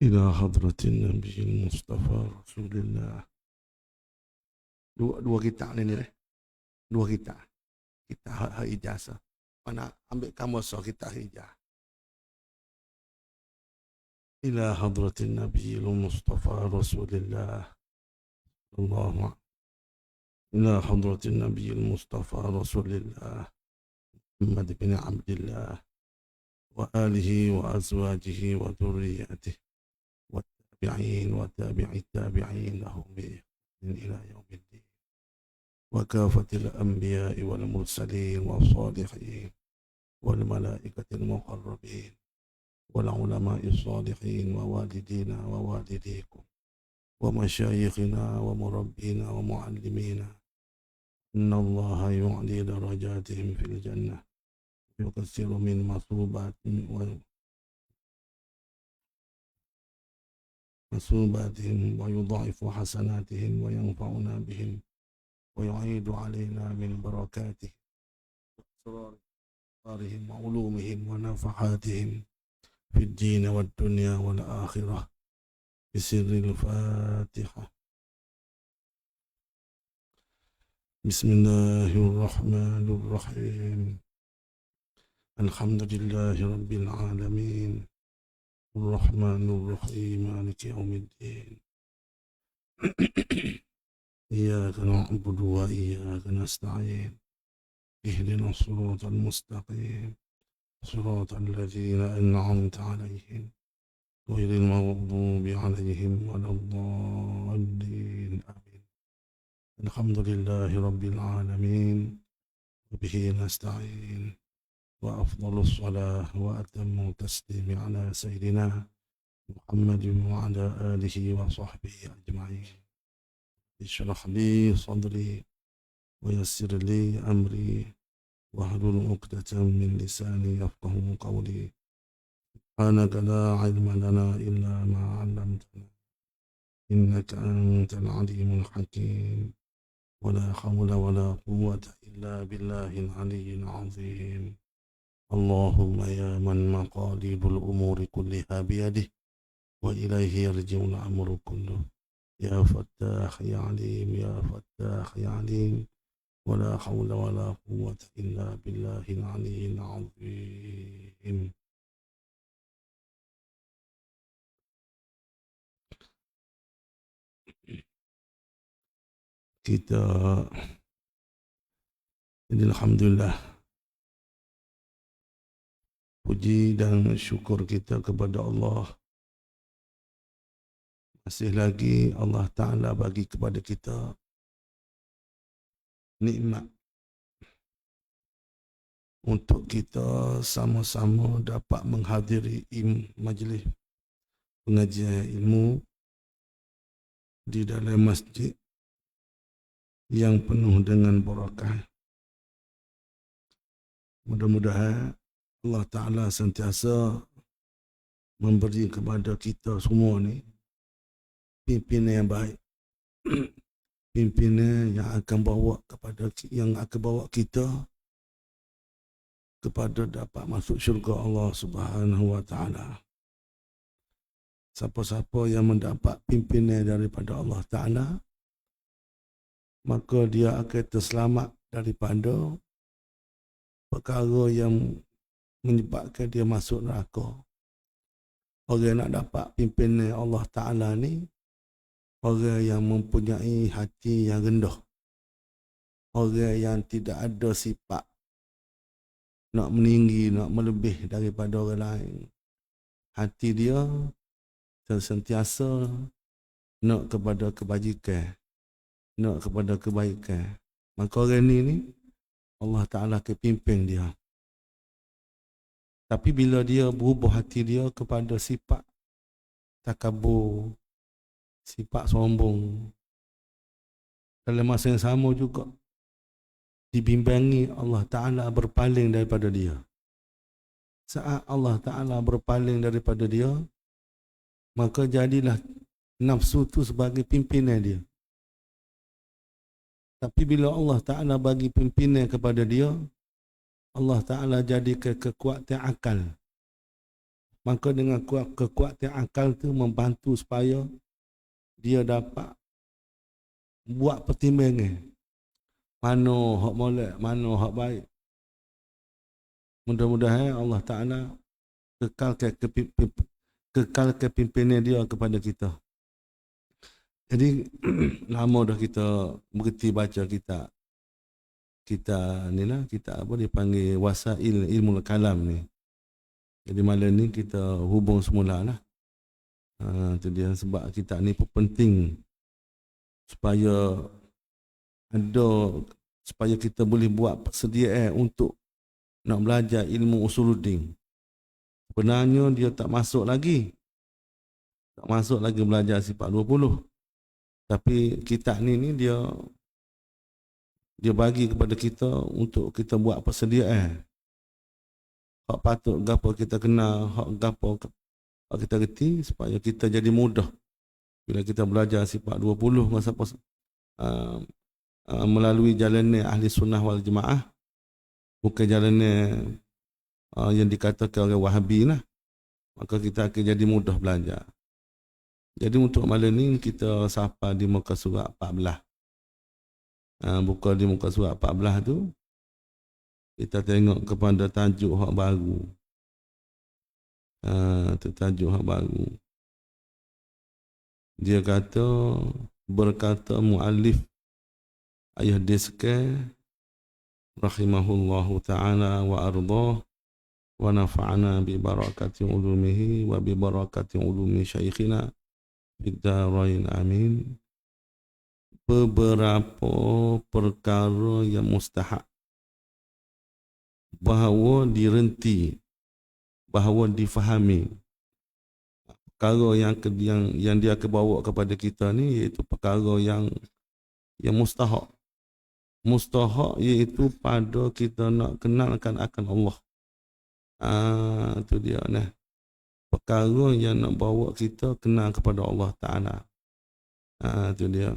إلى حضرة النبي المصطفى رسول الله. Dua kita ni deh. Dua kita. Kita hak ijazah. Mana ambil kamu so kita ijazah. إلى حضرة النبي المصطفى رسول الله. الله. إلى حضرة النبي المصطفى رسول الله محمد بن عبد الله وآله وأزواجه وذرياته والتابعين وتابع التابعين لهم بإحسان إلى يوم الدين وكافة الأنبياء والمرسلين والصالحين والملائكة المقربين والعلماء الصالحين ووالدينا ووالديكم ومشايخنا ومربينا ومعلمينا إن الله يعلي درجاتهم في الجنة ويكثر من مصوباتهم ويضاعف حسناتهم وينفعنا بهم ويعيد علينا من بركاته وأسرارهم وعلومهم ونفحاتهم في الدين والدنيا والآخرة بسر الفاتحة. بسم الله الرحمن الرحيم. الحمد لله رب العالمين الرحمن الرحيم مالك يوم الدين. إياك نعبد وإياك نستعين اهدنا الصراط المستقيم صراط الذين أنعمت عليهم غير المغضوب عليهم ولا الضالين آمين. الحمد لله رب العالمين وبه نستعين وأفضل الصلاة وأتم التسليم على سيدنا محمد وعلى آله وصحبه أجمعين. اشرح لي صدري ويسر لي أمري واحلل عقدة من لساني يفقه قولي. سبحانك لا علم لنا إلا ما علمتنا إنك أنت العليم الحكيم ولا حول ولا قوة إلا بالله العلي العظيم. اللهم يا من مقاليد الأمور كلها بيده وإليه يرجع الأمر كله يا فتاح يا عليم يا فتاح يا عليم ولا حول ولا قوة إلا بالله العلي العظيم. Kita alhamdulillah puji dan syukur kita kepada Allah. Masih lagi Allah Ta'ala bagi kepada kita nikmat untuk kita sama-sama dapat menghadiri majlis pengajian ilmu di dalam masjid yang penuh dengan barakah. Mudah-mudahan Allah Ta'ala sentiasa memberi kepada kita semua ni pimpinan yang baik, pimpinan yang akan bawa kita kepada dapat masuk syurga Allah Subhanahu wa Ta'ala. Siapa-siapa yang mendapat pimpinan daripada Allah Ta'ala, maka dia akan terselamat daripada perkara yang menyebabkan dia masuk neraka. Orang nak dapat pimpinan Allah Ta'ala ni, orang yang mempunyai hati yang rendah, orang yang tidak ada sifat nak meninggi, nak melebih daripada orang lain. Hati dia sentiasa nak kepada kebajikan, nak kepada kebaikan. Maka orang ni Allah Ta'ala kepimpin dia. Tapi bila dia berubah hati dia kepada sifat takabur, sifat sombong, dalam masa yang sama juga dibimbangi Allah Ta'ala berpaling daripada dia. Saat Allah Ta'ala berpaling daripada dia, maka jadilah nafsu tu sebagai pimpinan dia. Tapi bila Allah Ta'ala bagi pimpinan kepada dia, Allah Ta'ala jadikan kekuatan akal Maka dengan kekuatan akal tu membantu supaya dia dapat buat pertimbangan. Mana hak molek, mana hak baik. Mudah-mudahan Allah Ta'ala kekalkan pimpinan dia kepada kita. Jadi lama dah kita berhenti baca kita ni lah, kita apa dipanggil wasail ilmu kalam ni. Jadi malam ni kita hubung semula lah. Itu dia sebab kita ni pun penting supaya kita boleh buat persediaan untuk nak belajar ilmu usuluddin. Sebenarnya dia tak masuk lagi belajar sifat 20. Tapi kitab ni dia bagi kepada kita untuk kita buat persediaan. Hak patut gapo kita kenal, hak gapo hak kita reti supaya kita jadi mudah bila kita belajar sifat 20 dengan siapa melalui jalannya ahli sunnah wal jemaah, bukan jalannya yang dikatakan orang Wahabi lah. Maka kita akan jadi mudah belajar. Jadi untuk malam ni kita sapa di muka surat 14. Buka di muka surat 14 tu kita tengok kepada tajuk hak baru. Tu tajuk hak baru. Dia berkata muallif ayah deska rahimahullahu ta'ala wa ardah wa nafa'ana bi barakati ulumihi wa bi barakati ulumi syayikhina bidarain amin. Beberapa perkara yang mustahak, bahawa direnti, bahawa difahami. Perkara yang dia akan bawa kepada kita ni iaitu perkara yang mustahak. Mustahak iaitu pada kita nak kenalkan akan Allah. Itu dia nah. Perkara yang nak bawa kita kenal kepada Allah Ta'ala. Itu dia.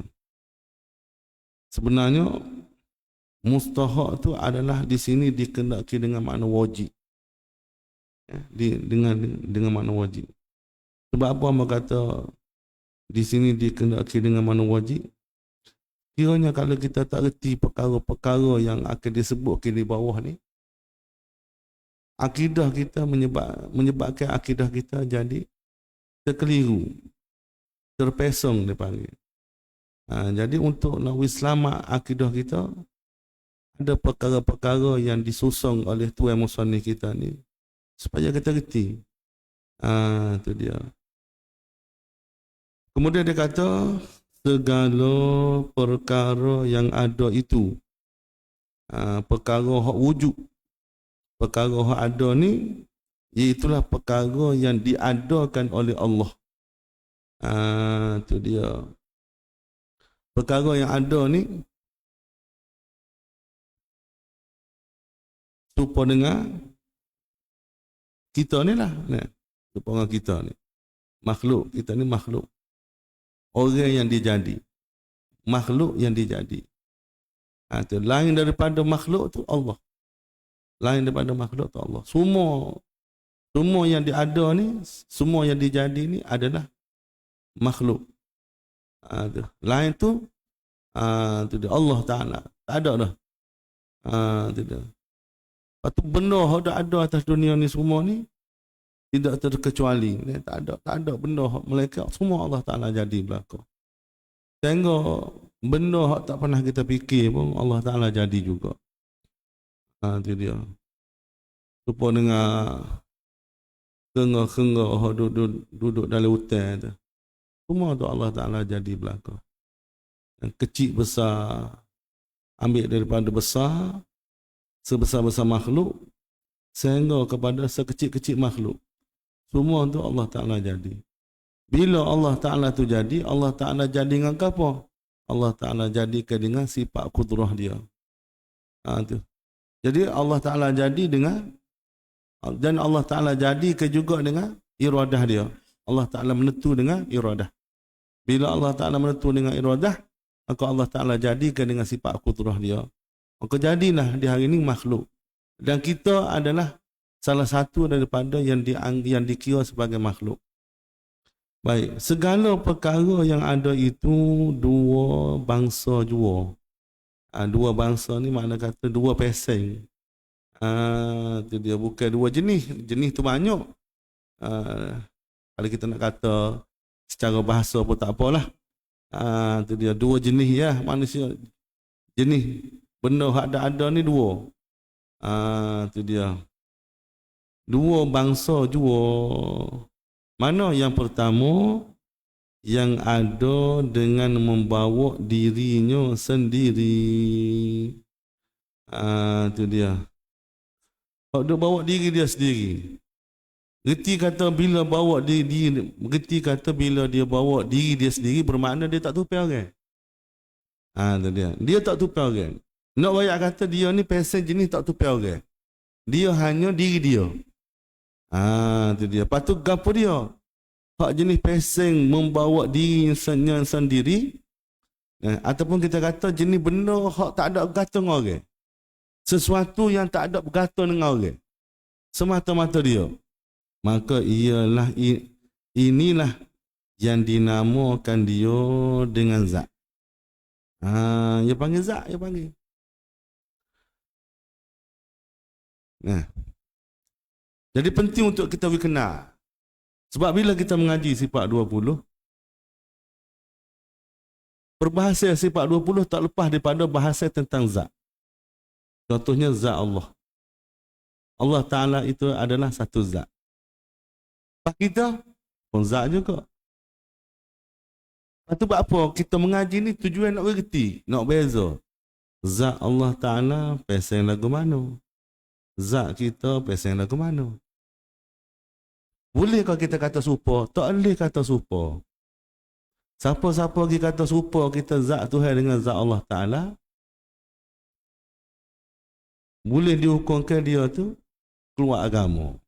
Sebenarnya mustahak tu adalah di sini dikendaki dengan makna wajib. Dengan makna wajib. Sebab apa Amba kata di sini dikendaki dengan makna wajib? Kiranya kalau kita tak reti perkara-perkara yang akan disebutkan di bawah ni, akidah kita menyebabkan akidah kita jadi terkeliru, terpesong dia panggil. Jadi untuk nak selamat akidah kita, ada perkara-perkara yang disusung oleh Tuan Musannif kita ni supaya kita reti. Itu dia. Kemudian dia kata segala perkara yang ada itu, perkara hak wujud, perkara hak ada ni, iaitulah perkara yang diadakan oleh Allah. Itu dia. Perkara yang ada ni serupa dengan kita ni lah. Serupa dengan kita ni. Makhluk. Kita ni makhluk. Orang yang dijadi. Makhluk yang dijadi. Itu. Lain daripada makhluk tu Allah. Lain daripada makhluk tu Allah. Semua yang diada ni, semua yang dijadi ni adalah makhluk. Lain tu dia Allah Ta'ala. Tak ada dah. Itu dia. Lepas tu benda yang ada atas dunia ni semua ni tidak terkecuali. Tak ada benda malaikat. Semua Allah Ta'ala jadi belaka. Sehingga benda yang tak pernah kita fikir pun Allah Ta'ala jadi juga. Itu dia. Rupa dengan kenga-kenga duduk dalam hutan tu. Semua tu Allah Ta'ala jadi belaka. Yang kecil besar, ambil daripada besar, sebesar-besar makhluk, sehingga kepada sekecil-kecil makhluk. Semua tu Allah Ta'ala jadi. Bila Allah Ta'ala tu jadi, Allah Ta'ala jadi dengan apa? Allah Ta'ala jadikan dengan sifat kudrah dia. Tu. Jadi Allah Ta'ala jadi dengan, dan Allah Ta'ala jadikan juga dengan iradah dia. Allah Ta'ala menentu dengan iradah. Bila Allah Ta'ala menentu dengan iradah, maka Allah Ta'ala jadikan dengan sifat kudrah dia. Maka jadilah di hari ini makhluk. Dan kita adalah salah satu daripada yang dikira sebagai makhluk. Baik, segala perkara yang ada itu dua bangsa jua. Dua bangsa ni makna kata dua peseng. Itu dia, bukan dua jenis. Jenis tu banyak. Kalau kita nak kata secara bahasa pun tak apalah. Itu dia, dua jenis ya manusia. Jenis benda hak ada ni dua. Itu dia. Dua bangsa jua. Mana yang pertama yang ada dengan membawa dirinya sendiri. Itu dia. Hak dia bawa diri dia sendiri. Gerti kata bila bawa diri, gerti kata bila dia bawa diri dia sendiri bermakna dia tak tupai orang. Itu dia. Dia tak tupai orang. Nak wayak kata dia ni pesen jenis tak tupai orang. Dia hanya diri dia. Itu dia. Lepas tu gapo dia? Hak jenis peseng membawa dirinya sendiri. Ataupun kita kata jenis benda hak tak ada bergantung dengan orang. Sesuatu yang tak ada bergantung dengan orang. Semata-mata dia. Maka inilah yang dinamakan dia dengan zat. Dia panggil zat, dia panggil. Jadi penting untuk kita kenal. Sebab bila kita mengaji sifat 20, perbahasan sifat 20 tak lepas daripada bahasa tentang zat. Contohnya zat Allah. Allah Ta'ala itu adalah satu zat. Pak kita pun zat juga. Lepas tu buat apa? Kita mengaji ni tujuan nak bergerti, nak beza. Zat Allah Ta'ala pesen lagu mana? Zat kita pesen lagu mana? Boleh kalau kita kata serupa? Tak boleh kata serupa. Siapa-siapa lagi kata serupa kita zat Tuhan dengan zat Allah Ta'ala, boleh dihukumkan dia tu keluar agama.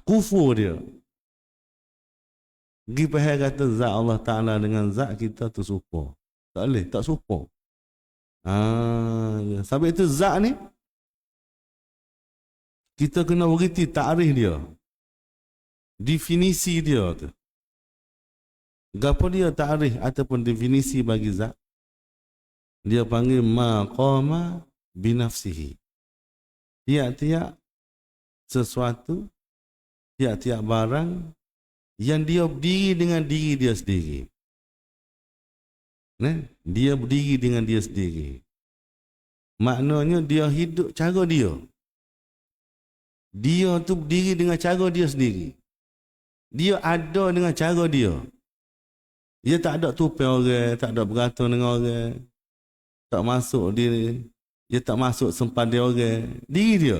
Kufur dia. Pergi pahal kata zat Allah Ta'ala dengan zat kita tu serupa. Tak boleh, tak serupa. Sebab itu zat ni kita kena berhenti takrif dia. Definisi dia tu. Gapo dia takrif ataupun definisi bagi zat? Dia panggil maqama binafsihi. Tiap-tiap sesuatu, tiap-tiap barang yang dia berdiri dengan diri dia sendiri. Dia berdiri dengan dia sendiri. Maknanya dia hidup cara dia. Dia tu berdiri dengan cara dia sendiri. Dia ada dengan cara dia. Dia tak ada tupai orang, tak ada bergantung dengan orang. Tak masuk dia tak masuk sempadan orang. Diri dia.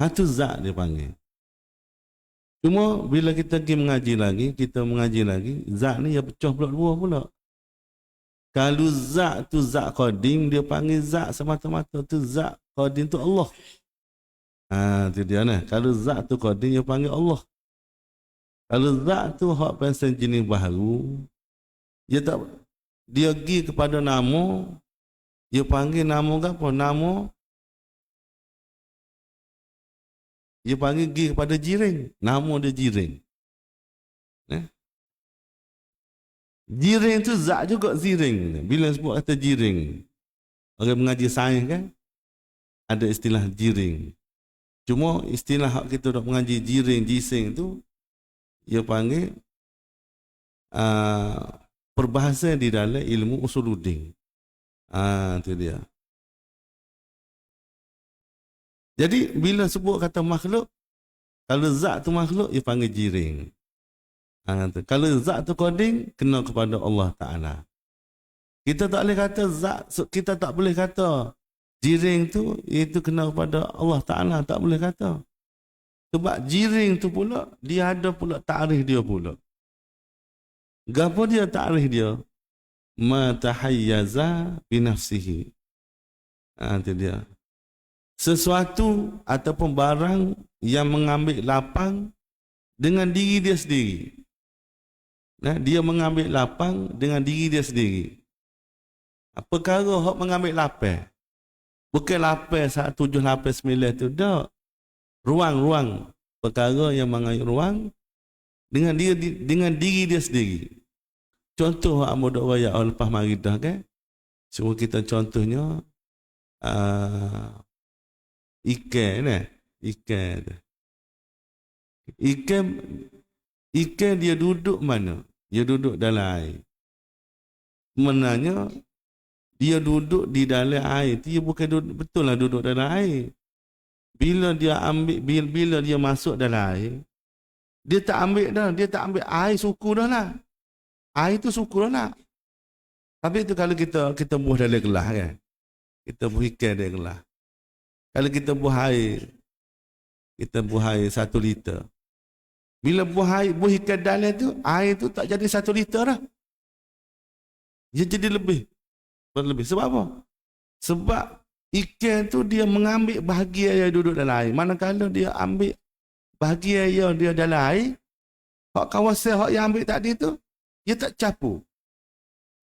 Itu zat dia panggil. Cuma bila kita pergi mengaji lagi, zat ni dia pecah pula dua pula. Kalau zat tu zat qadim, dia panggil zat semata-mata tu zat qadim tu Allah. Itu dia nah. Kalau zat tu qadim, dia panggil Allah. Kalau zat tu hak pensen jenis baharu, dia pergi kepada nama, dia panggil nama ke apa? Nama, dia panggil pergi kepada jiring. Nama dia jiring. Jiring tu zat juga jiring. Bila sebut kata jiring, orang mengaji sains kan, ada istilah jiring. Cuma istilah hak kita nak mengaji jiring, jising tu, dia panggil perbahasan di dalam ilmu usuluddin. Itu dia. Jadi bila sebut kata makhluk, kalau zat tu makhluk, dia panggil jiring. Kalau zat tu qadim, kena kepada Allah Ta'ala. Kita tak boleh kata zat, kita tak boleh kata jiring tu, itu kena kepada Allah Ta'ala. Tak boleh kata. Sebab jiring tu pula, dia ada pula ta'rif dia pula. Gapo dia ta'rif dia? Ma tahayyaza binafsihi. Itu dia. Sesuatu ataupun barang yang mengambil lapang dengan diri dia sendiri. Dia mengambil lapang dengan diri dia sendiri. Perkara hak mengambil lapang. Bukan 8, 7, 8, 9 tu. Tak. Ruang. Perkara yang mengambil ruang dengan diri dia sendiri. Contoh Amu dok raya lepas mari dah kan. Cuma kita contohnya ikan ni. Ikan dia duduk mana? Dia duduk dalam air. Sebenarnya dia duduk di dalam air. Dia bukan duduk, betul lah duduk dalam air. Bila dia masuk dalam air, dia tak ambil air suku dah lah. Air tu suku dah lah. Tapi itu kalau kita buah dalam gelas kan. Kita buah ikan dalam gelas. Kalau kita buah air 1 liter. Bila buah ikan dalam tu, air tu tak jadi 1 liter dah. Dia jadi lebih. Sebab apa? Sebab ikan tu dia mengambil bahagian yang duduk dalam air. Manakala dia ambil bahagian yang dia dalam air, hak kawasan hak yang ambil tadi tu, dia tak capur.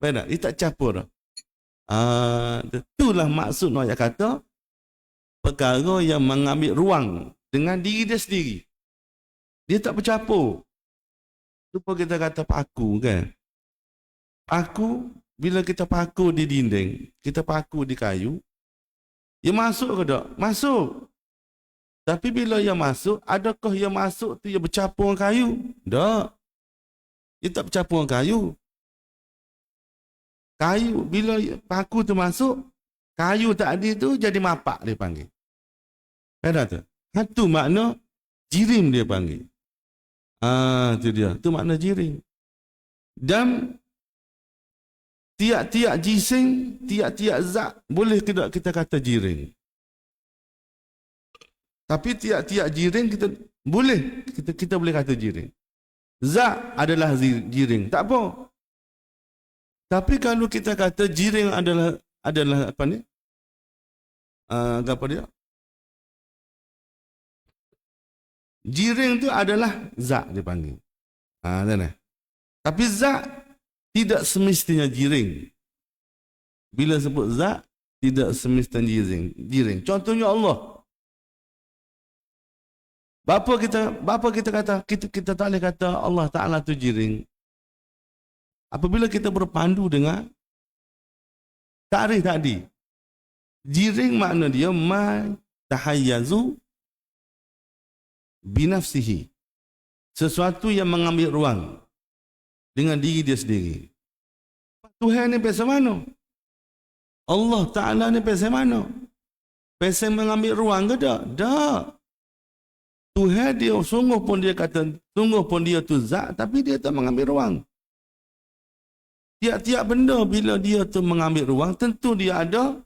Benar? Dia tak capur dah. Itulah maksud ayat kata, perkara yang mengambil ruang dengan diri dia sendiri. Dia tak bercampur. Lupa kita kata paku kan. Paku, bila kita paku di dinding, kita paku di kayu, dia masuk ke tak? Masuk. Tapi bila dia masuk, adakah dia masuk tu dia bercampur dengan kayu? Tak. Dia tak bercampur dengan kayu. Kayu, bila paku tu masuk, kayu tadi tu jadi mapak dia panggil. Ada tu? Itu makna jirim dia panggil. Itu dia. Itu makna jirim. Dan tiap-tiap jisim, tiap-tiap zat, boleh tidak kita kata jirim. Tapi tiap-tiap jirim kita boleh kata jirim. Zat adalah jirim. Tak apa. Tapi kalau kita kata jirim adalah apa ni? Apa dia? Jirim tu adalah zat dia panggil. Tapi zat tidak semestinya jirim. Bila sebut zat, tidak semestinya jirim. Contohnya Allah. Bapa kita kata, kita tak boleh kata Allah Ta'ala tu jirim. Apabila kita berpandu dengan takrif tadi. Jirim makna dia ma tahayyazu binafsihi. Sesuatu yang mengambil ruang dengan diri dia sendiri. Tuhan ni pasal mana? Allah Ta'ala ni pasal mana? Pasal mengambil ruang ke tak? Tak. Tuhan dia sungguh pun dia tu zat, tapi dia tak mengambil ruang. Tiap-tiap benda bila dia tu mengambil ruang, tentu dia ada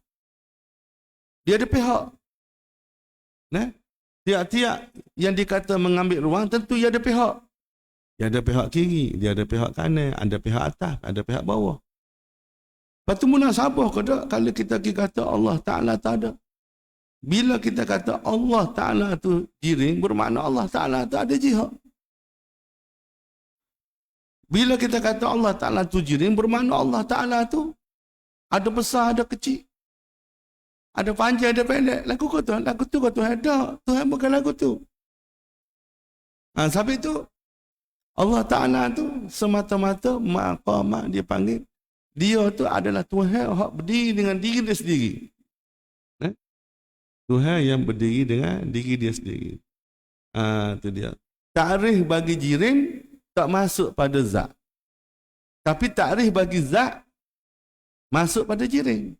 pihak. Nah? Tiap-tiap yang dikata mengambil ruang, tentu dia ada pihak. Dia ada pihak kiri, dia ada pihak kanan, ada pihak atas, ada pihak bawah. Lepas tu munasabah ke tak kalau kita kata Allah Ta'ala tak ada. Bila kita kata Allah Ta'ala tu jirim, bermakna Allah Ta'ala tu ada jihad. Bila kita kata Allah Ta'ala tu jirim, bermakna Allah Ta'ala tu ada besar, ada kecil. Ada panjang, ada pendek. Lagu tu kau Tuhan ada. Tuhan bukan lagu tu. Sebab itu, Allah Ta'ala tu semata-mata maqamah dia panggil. Dia tu adalah Tuhan yang berdiri dengan diri dia sendiri. Tuhan yang berdiri dengan diri dia sendiri. Itu dia. Takrif bagi jirim tak masuk pada zat. Tapi takrif bagi zat masuk pada jirim.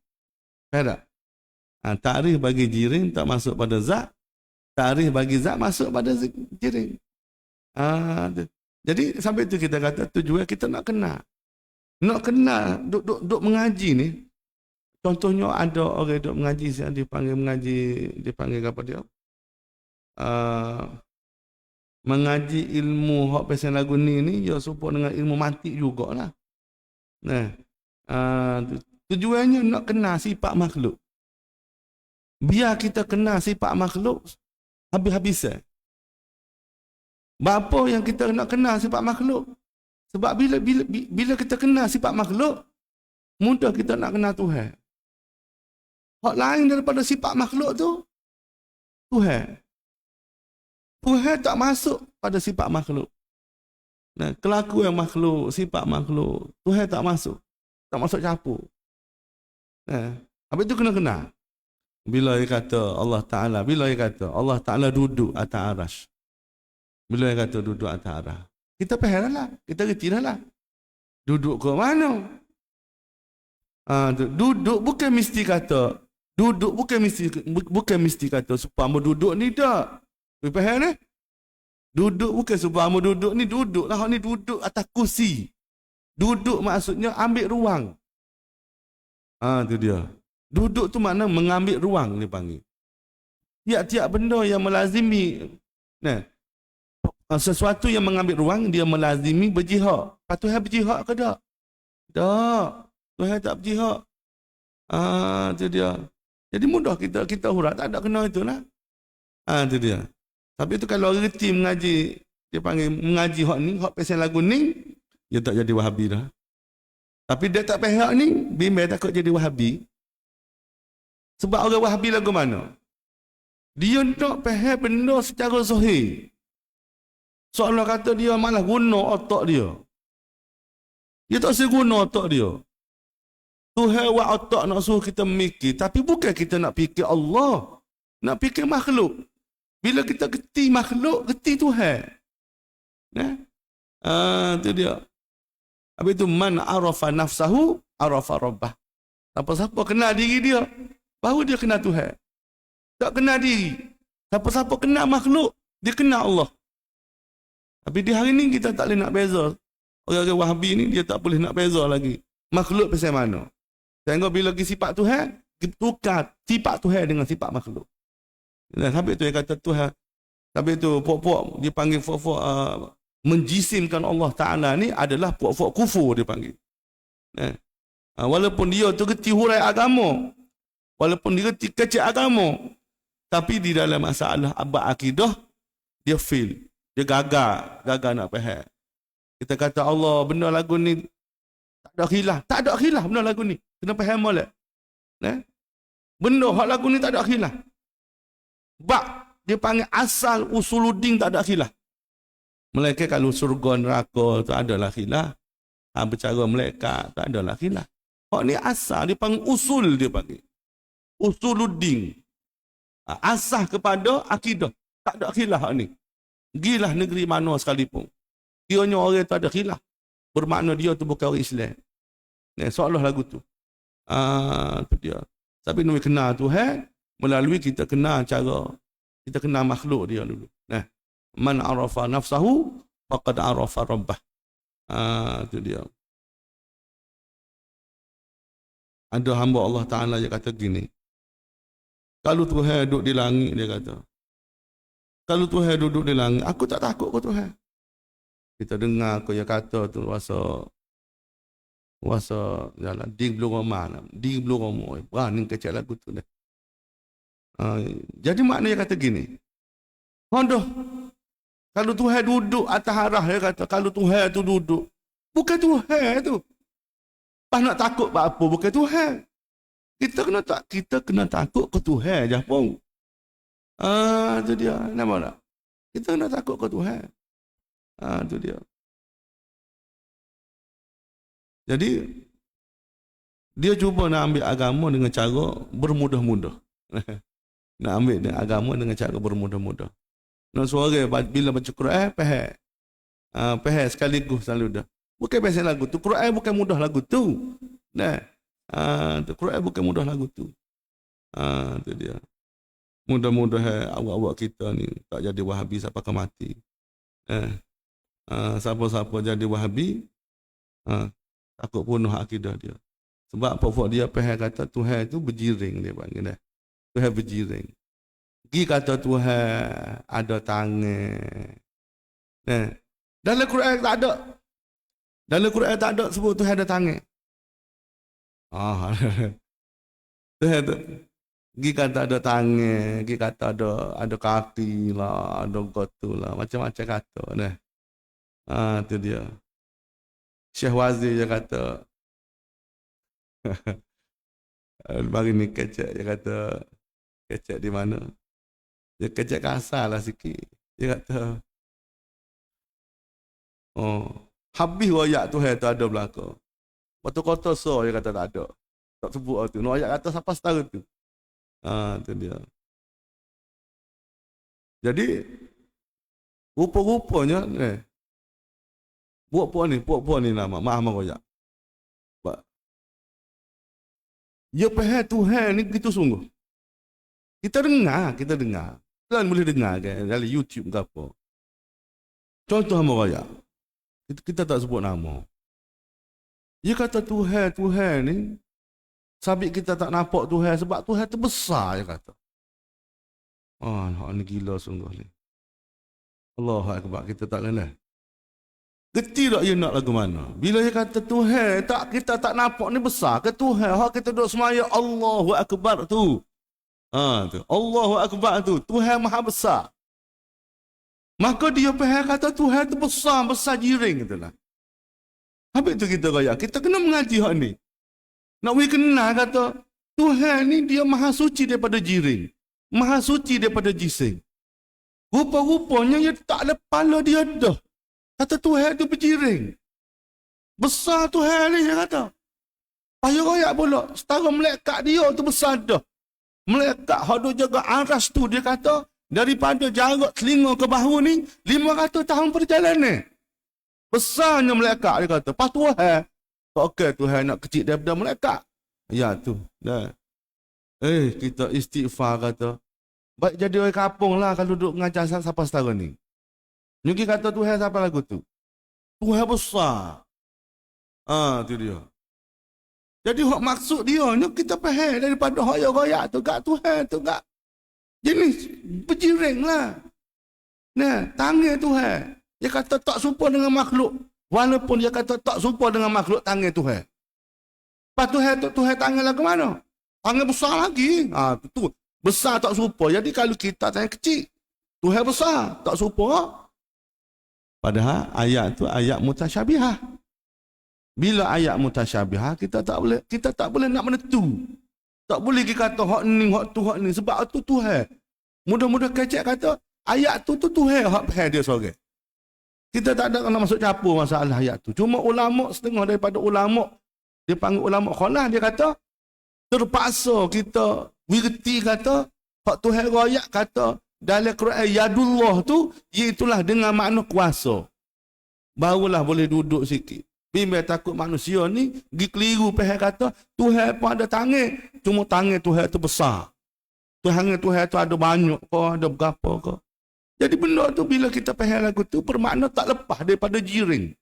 Faham tak? Takrif bagi jirim tak masuk pada zat. Takrif bagi zat masuk pada jirim. Jadi sampai itu kita kata tujuan kita nak kenal. Nak kenal, duk mengaji ni. Contohnya ada orang duk mengaji, dipanggil apa dia? Mengaji ilmu hak pasal lagu ni dia serupa dengan ilmu mantik jugalah. Tujuannya nak kenal sifat makhluk. Biar kita kenal sifat makhluk habis-habisan. Bapa yang kita nak kenal sifat makhluk? Sebab bila kita kenal sifat makhluk, mudah kita nak kenal Tuhan. Hak lain daripada sifat makhluk tu, Tuhan. Tuhan tak masuk pada sifat makhluk. Nah, kelakuan makhluk, sifat makhluk, Tuhan tak masuk. Tak masuk campur. Nah, apa itu kena-kena? Bila dia kata Allah Ta'ala, bila dia kata Allah Ta'ala duduk atas arash. Bila dia kata duduk atas arash. Kita faham lah, kita reti dah lah. Duduk ke mana? Duduk bukan mesti kata, bukan mesti kata supaya duduk ni tak. Faham ni? Duduk bukan supaya duduk ni duduk lah, ni duduk atas kursi. Duduk maksudnya ambil ruang. Tu dia. Duduk tu makna mengambil ruang dia panggil. Tiap-tiap benda yang melazimi, nah, sesuatu yang mengambil ruang dia melazimi berjihad. Patutnya berjihad ke tak? Tak. Tuhan tak berjihad. Tu dia. Jadi mudah kita huruf, tak ada kena itulah. Tu dia. Tapi tu kalau orang reti mengaji, dia panggil mengaji hak ni, hak pasal lagu ni, dia tak jadi Wahabi dah. Tapi dia tak faham ni, bimbang takut jadi Wahabi. Sebab orang Wahabi lagu mana? Dia tak faham benda secara zahir. Seolah kata dia malah guna otak dia. Dia tak seguna otak dia. Tuhan buat otak nak suruh kita mikir, tapi bukan kita nak fikir Allah. Nak fikir makhluk. Bila kita geti makhluk, geti Tuhan. Itu dia. Habis itu, man arafa nafsahu, arafa rabbah. Siapa-siapa kenal diri dia, baru dia kenal Tuhan. Tak kenal diri. Siapa-siapa kenal makhluk, dia kenal Allah. Tapi di hari ni kita tak boleh nak beza. Orang-orang Wahabi ni, dia tak boleh nak beza lagi. Makhluk pasal mana? Sehingga bila lagi sifat Tuhan, kita tukar sifat Tuhan dengan sifat makhluk. Dan sampai tu yang kata Tuhan, sampai tu puak-puak dia panggil puak-puak menjisimkan Allah Ta'ala ni adalah puak-puak kufur dia panggil. Walaupun dia tu reti hurai agama, walaupun dia reti kecil agama, tapi di dalam masalah abad akidah, dia fail. Dia gagal nak faham. Kita kata Allah, benda lagu ni tak ada khilaf benda lagu ni. Kena faham molek. Benda hak lagu ni tak ada khilaf. Bak dia panggil asal usuluddin tak ada khilaf. Malaikat kalau surga neraka tu adalah khilaf. Bercara malaikat tak adalah khilaf. Hak ni asal dia panggil usul, dia panggil usuluddin. Asas kepada akidah. Tak ada khilaf hak ni. Gilah negeri mana sekalipun. Kiranya orang tu ada khilaf, bermakna dia tu bukan orang Islam. Seolah lagu tu. Tu dia. Tapi nak kenal Tuhan melalui kita kenal cara, kita kenal makhluk dia dulu. Man arafa nafsahu faqad arafa rabbah. Tu dia. Ada hamba Allah Ta'ala yang kata gini, kalau Tuhan duduk di langit, dia kata, kalau Tuhan duduk di langit, aku tak takut ke Tuhan. Kita dengar aku yang kata tu wasa jalan ding belum ramai, berani kecil lagu tu dah. Jadi maknanya kata gini, Hondoh, kalau Tuhan duduk atas arah, dia kata, kalau Tuhan tu duduk, bukan Tuhan tu. Pas nak takut apa, bukan Tuhan. Kita kena takut ke Tuhan je pun. Itu dia, nampak tak? Kita kena takut ke Tuhan. Itu dia. Jadi, dia cuba nak ambil agama dengan cara bermudah-mudah. Nak ambil agama dengan cara bermudah-mudah. Nak suara bila baca Quran, faham sekaligus selalu dah. Bukan pasal lagu tu. Quran bukan mudah lagu tu. Quran bukan mudah lagu tu. Itu dia. Mudah-mudahan awak-awak kita ni tak jadi Wahabi sampai ke mati. Siapa-siapa jadi Wahabi, takut bunuh akidah dia. Sebab pokok dia faham kata Tuhan tu berjiring, dia panggil dah. Tuhan berjiring. Pergi kata Tuhan ada tangan. Dalam Quran tak ada. Dalam Quran tak ada sebut Tuhan ada tangan. Tuhan tu pergi kata ada tangan, pergi kata ada kaki lah, ada gotu lah, macam-macam kata dah. Tu dia. Syekh Wazir dia kata Mari ni kecek, dia kata, kecek di mana? Dia kecek kasar lah sikit. Dia kata, oh, habis royak tu tu ada belakang. Kota-kota so, dia kata tak ada. Tak sebut tu. Royak kata siapa setara tu. Tu dia. Jadi, rupa-rupanya, puak-puak ni nama, maaf royak. Ya faham Tuhan ni begitu sungguh. Kita dengar. Kalian boleh dengar kan dalam YouTube ke apa. Contoh hamba raya. Kita tak sebut nama. Dia kata Tuhan ni sabit kita tak nampak Tuhan sebab Tuhan tu besar, dia kata. Ni gila sungguh ni. Allahu Akbar, kita tak kenal. Geti tak dia nak lagu mana? Bila dia kata Tuhan, kita tak nampak ni besar ke Tuhan? Hak kita duduk semaya Allahu Akbar tu. Tu. Allahu Akbar tu. Tuhan maha besar. Maka dia faham kata Tuhan tu besar jiring katalah. Habis tu kita raya. Kita kena mengaji hak ni. Nak we kenal kata Tuhan ni dia maha suci daripada jiring. Maha suci daripada jising. Rupa-rupanya dia tak ada kepala dia dah. Kata Tuhan tu berjiring. Besar Tuhan ni, dia kata. Payah royak pula. Setara melekat dia tu besar dah. Melekat hadu jaga aras tu, dia kata, daripada jarak telinga ke bahu ni, 500 tahun perjalanan. Besarnya melekat, dia kata. Pas Tuhan. Okey, Tuhan nak kecil daripada melekat. Ya tu. Dah. Kita istighfar kata. Baik jadi orang kampung lah kalau duduk mengajar siapa setara ni. Nyuki kata Tuhan siapa lagu tu? Tuhan besar. Tu dia. Jadi hak maksud dia ni kita faham daripada hak yang royak tu kat Tuhan tu kat jenis berjiring lah. Nah, tangan Tuhan. Dia kata tak serupa dengan makhluk. Walaupun dia kata tak serupa dengan makhluk tangan Tuhan. Lepas Tuhan tangan lah ke mana? Tangan besar lagi. Tu. Besar tak serupa. Jadi kalau kita tangan kecil, Tuhan besar. Tak serupa. Padahal ayat tu ayat mutasyabihah. Bila ayat mutasyabihah kita tak boleh nak menentu. Tak boleh kita kata hak ni sebab tu Tuhan. Mudah-mudah kecek kata ayat tu Tuhan hak faham dia seorang. Kita tak ada nak masuk campur masalah ayat tu. Cuma ulama setengah daripada ulama dia panggil ulama khalah, dia kata terpaksa kita wirti kata hak Tuhan royak kata dalam Quran yadullah tu iaitulah dengan makna kuasa. Barulah boleh duduk sikit. Bimbang takut manusia ni pergi keliru faham kata Tuhan pun ada tangan, cuma tangan Tuhan tu besar. Tangan Tuhan tu ada banyak ke, ada berapa ke. Jadi benda tu bila kita faham lagu tu bermakna tak lepas daripada jiring.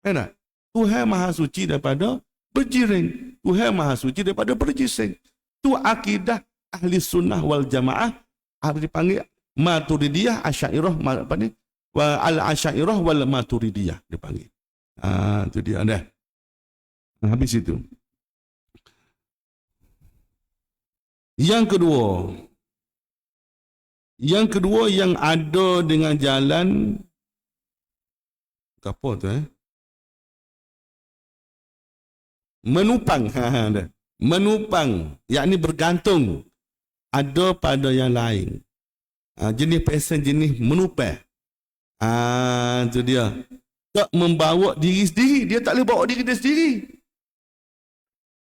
Kan? Tuhan maha suci daripada berjiring. Tuhan maha suci daripada berjising. Tu akidah ahli sunnah wal jamaah. Apa dipanggil Maturidiyah, Asy'ariyah, apa ni? Al-Asy'ariyah wal Maturidiyah dipanggil. Tu dia dah. Habis itu. Yang kedua yang ada dengan jalan apa tu menupang. Menupang, yakni bergantung ada pada yang lain. Jenis pesen jenis menupang. Itu dia. Tak membawa diri sendiri. Dia tak boleh bawa diri dia sendiri.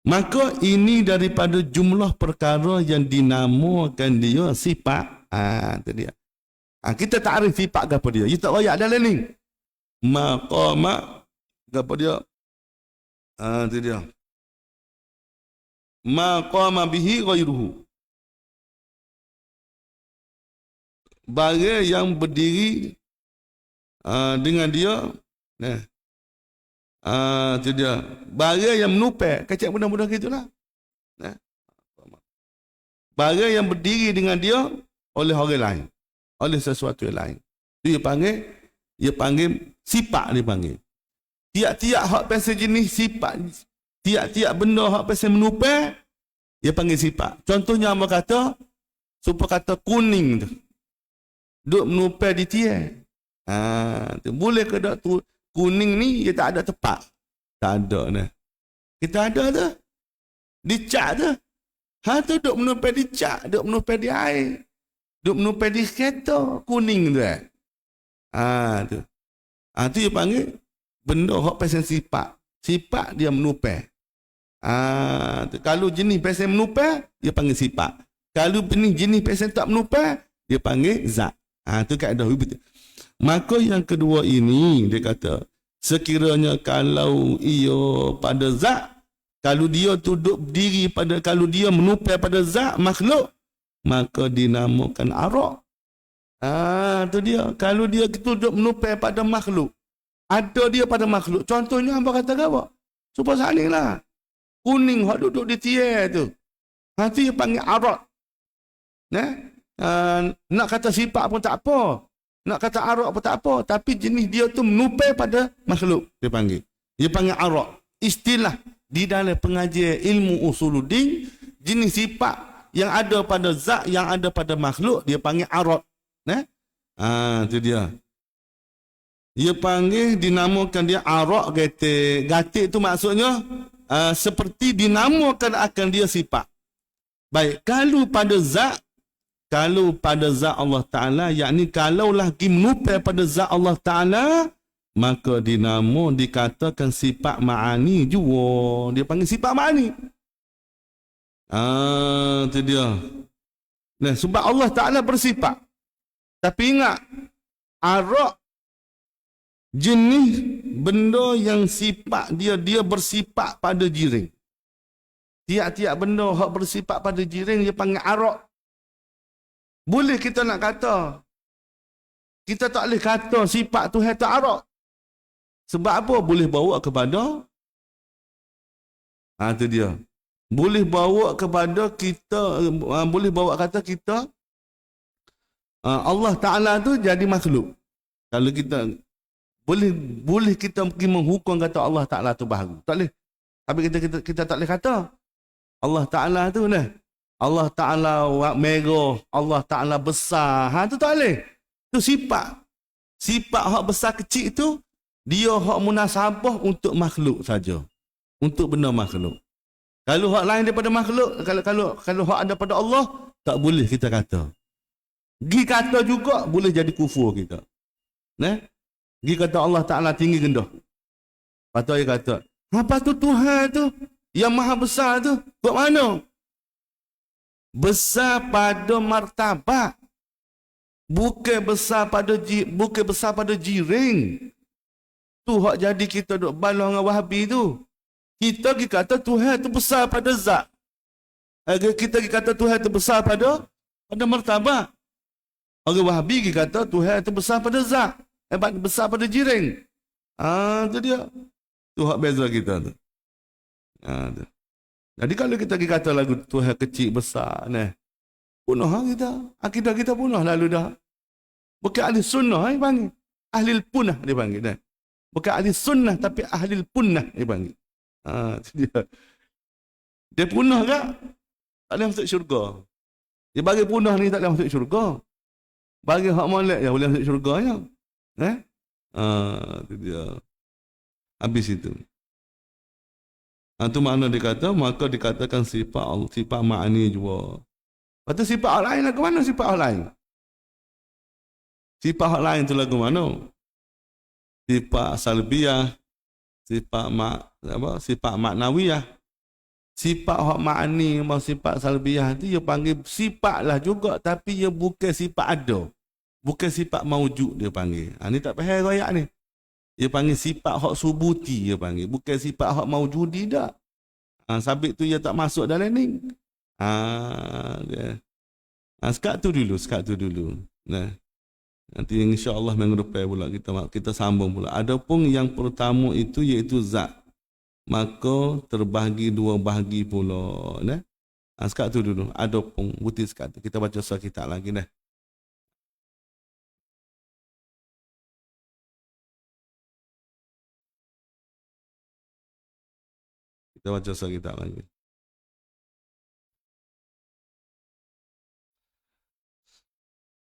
Maka ini daripada jumlah perkara yang dinamakan dia sifat. Itu dia. Kita tak arif sifat apa dia. Kita tak royak dalam ni. Maqama apa dia? Itu dia. Maqama bihi ghairuhu. Barang yang berdiri dengan dia, itu dia. Barang yang menupang, kecek mudah-mudah gitulah. Barang yang berdiri dengan dia oleh orang lain, oleh sesuatu yang lain. Itu dia panggil sifat dia panggil. Tiap-tiap hak pasal jenis sifat, tiap-tiap benda hak pasal menupang, dia panggil sifat. Contohnya apa kata, supaya kata kuning tu. Duk menupang di tiang. Boleh ke tak tu kuning ni dia tak ada tepat? Tak ada dah. Kita ada tu. Dicat tu. Ha tu duk menupai di cat, duk menupai di air, duk menupai di kereta kuning tu eh. Ha tu. Ha tu dia panggil benda hok pesen sifat. Sifat dia menupai. Tu. Kalau jenis pesen menupai, dia panggil sifat. Kalau jenis pesen tak menupai, dia panggil zat. Tu kaedah betul. Maka yang kedua ini dia kata, sekiranya kalau ia pada zat, kalau dia duduk berdiri pada, kalau dia menupai pada zat makhluk, maka dinamakan arak. Tu dia. Kalau dia duduk menupai pada makhluk, ada dia pada makhluk. Contohnya hamba kata apa? Supaya saling lah. Kuning hak duduk di tiar tu. Tu dia panggil arak. Nak kata sifat pun tak apa. Nak kata arak pun tak apa. Tapi jenis dia tu menupai pada makhluk. Dia panggil. Dia panggil arak. Istilah di dalam pengajian ilmu usuluddin, jenis sifat yang ada pada zat, yang ada pada makhluk, dia panggil arak. Itu dia. Dia panggil, dinamakan dia arak gatik. Gatik tu maksudnya seperti dinamakan akan dia sifat. Baik, kalau pada zat Allah Ta'ala, yakni kalaulah menupai pada zat Allah Ta'ala, maka dinamo dikatakan sifat ma'ani juga. Dia panggil sifat ma'ani. Itu dia. Nah, sebab Allah Ta'ala bersifat. Tapi ingat, arak jenis benda yang sifat dia bersifat pada jiring. Tiap-tiap benda yang bersifat pada jiring, dia panggil arak. Boleh kita nak kata, kita tak boleh kata sifat Tuhan tak arak. Sebab apa? Boleh bawa kepada, itu dia. Boleh bawa kepada kita, boleh bawa kata kita, Allah Ta'ala tu jadi makhluk. Kalau kita, boleh kita pergi menghukum kata Allah Ta'ala tu baharu. Tak boleh. Tapi kita tak boleh kata Allah Ta'ala tu nah, Allah Ta'ala merah, Allah Ta'ala besar. Tu tak boleh. Tu sifat. Sifat hak besar kecil tu, dia hak munasabah untuk makhluk saja. Untuk benda makhluk. Kalau hak lain daripada makhluk, kalau hak ada pada Allah, tak boleh kita kata. Gi kata juga boleh jadi kufur kita. Gi kata Allah Ta'ala tinggi rendah. Patut dia kata, apa tu Tuhan tu yang maha besar tu? Buat mana? Besar pada martabat. Bukan besar pada jiring. Tu hak jadi kita duk balah dengan Wahabi tu. Kita pergi kata Tuhan tu besar pada zat. Kita pergi kata Tuhan tu besar pada martabat. Orang Wahabi pergi kata Tuhan tu besar pada zat. Besar pada jiring. Tu dia. Tu hak beza kita tu. Tu. Jadi kalau kita pergi kata lagu Tuhan kecil besar ni, punah kita. Akidah kita punah lalu dah. Bukan ahli sunnah dia panggil. Ahli punah dia panggil. Bukan ahli sunnah tapi ahli punah dia panggil. Dia. Dia punah tak? Tak boleh masuk syurga. Dia bagi punah ni tak boleh masuk syurga. Bagi hak molek je boleh masuk syurga ya. Itu dia. Habis itu. Itu makna dia kata, maka dikatakan sifat ma'ani juga. Lepas tu sifat hak lain lagu mana sifat hak lain? Sifat hak lain tu lagu mana? Sifat salbiyah, sifat maknawiyah. Sifat hak ma'ani atau sifat salbiyah tu dia panggil sifat lah juga, tapi dia bukan sifat ada. Bukan sifat maujud dia panggil. Ni tak faham royak ni. Dia panggil sifat hak subuti dia panggil. Bukan sifat hak maujudi tak. Sabit tu dia tak masuk dalam ni. Sekat tu dulu. Nah. Nanti insya-Allah minggu depan pula kita sambung pula. Adapun yang pertama itu iaitu zat. Maka terbahagi dua bahagi pula. Nah. Sekat tu dulu. Adapun buti sekat tu. Kita baca surah kitab lagi dah. Kita baca surah kitab lagi.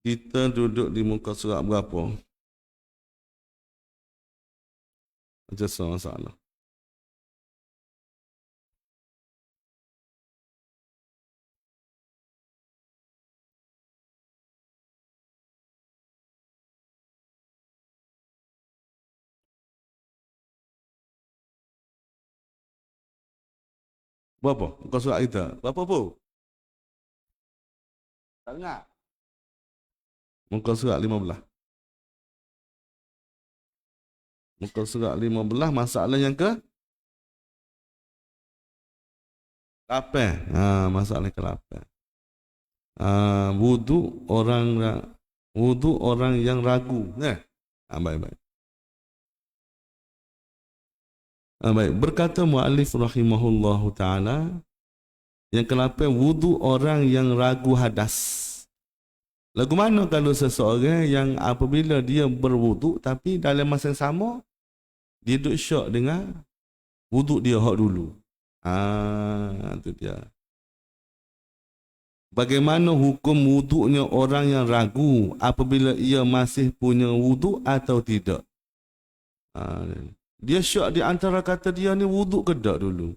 Kita duduk di muka surat berapa? Baca surah masalah. Berapa? Muka surat kita. Berapa pun? Tak ingat. Muka surat 15. Muka surat 15 masalah yang ke 8. Masalah ke 8. Wudu orang yang ragu. Baik. Baik. Berkata muallif rahimahullahu taala, yang ke-8, wudu orang yang ragu hadas. Lagu mana kalau seseorang yang apabila dia berwudu tapi dalam masa yang sama dia duduk syak dengan wudu dia hak dulu. Itu dia. Bagaimana hukum wuduknya orang yang ragu apabila ia masih punya wudu atau tidak? Dia syak di antara kata dia ni wudu ke tak dulu?